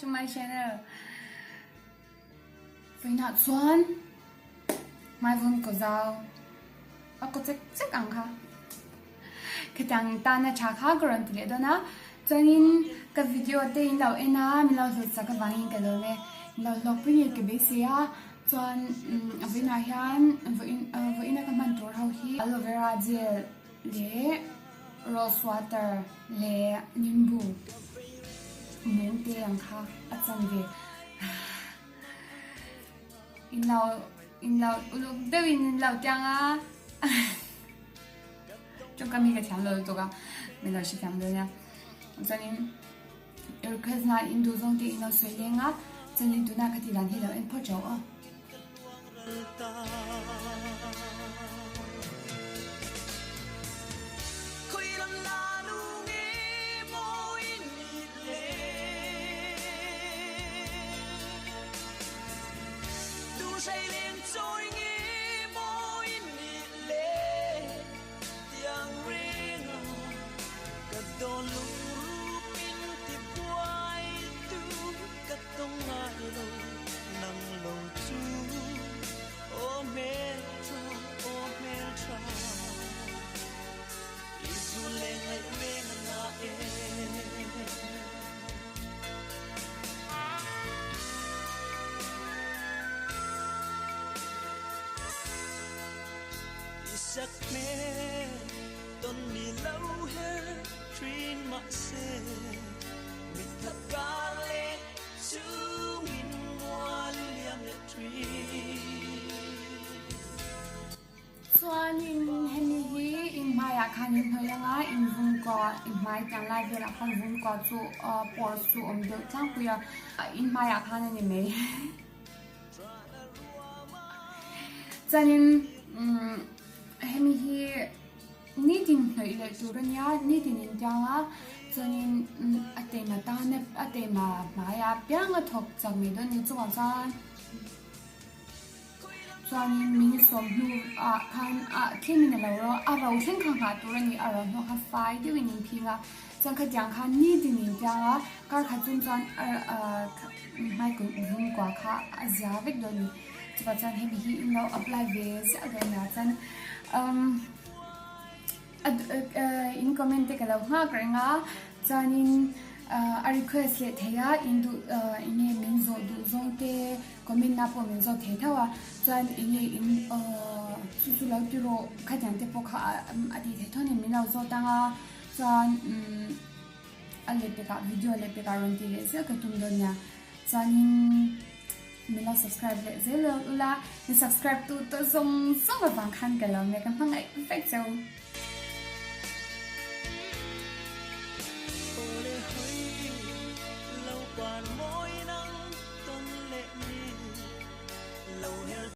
to my channel. Với nọ xuân mai vun có dao có chắc ăn ha cái thằng ta nó chả khác gần thì đó na cho nên cái video đây lâu em na mình lâu rồi sao cái vàng cái đó nè lâu lâu bây giờ cái bế xe cho với nãy hiện với nãy cái màn trôi hậu hi aloe vera gel le rose water le nimbu muốn tiền ha ở trong về in lâu lúc đầu in lâu chẳng á 좀 까미가 잘 넣어도가 맨날 시켰는데 저는 이렇게 해서 인도성대 인어 수행아 저는 누나 같이 난 해서 인포죠 Đôi lúc in thì quay tu cất tông ngại lâu nắng lâu chú ô mê tra isu lên lại về na isak mê tôn mi lâu hết Train myself with the garlic to in one tree. Xuân in hemi hi in maya khan in hoyanga in vun ko in mai tang lai vela khan vun ko chu por su do tang puya in maya khan ni me. Zanin hemi hi ni din noi le turanya ni din in janga chonin atema ta ne atema maya pyang thok chang me don ni chuang san chonin min som hu khan themin la ro a ro theng khang ha turani a ro no ha fai de win in phinga chang kha jang khan ni din in janga kar kha chun chan mai kun vun kwa kha azya vek don ni chuwa chan he hi in lo apply vez agana chan in comment te kalau nga krenga chanin a request le theya indu ine minzo du zongte comment na po minzo the thawa chan ine in su lau tiro khajang te po kha adi the thoni minau zo tanga chan ale pe ka video le pe ka ron ti le se ka tum don ya chanin mila subscribe le zelo ula ni subscribe tu to song song ba bang khan ka lo me kan phang ai perfect so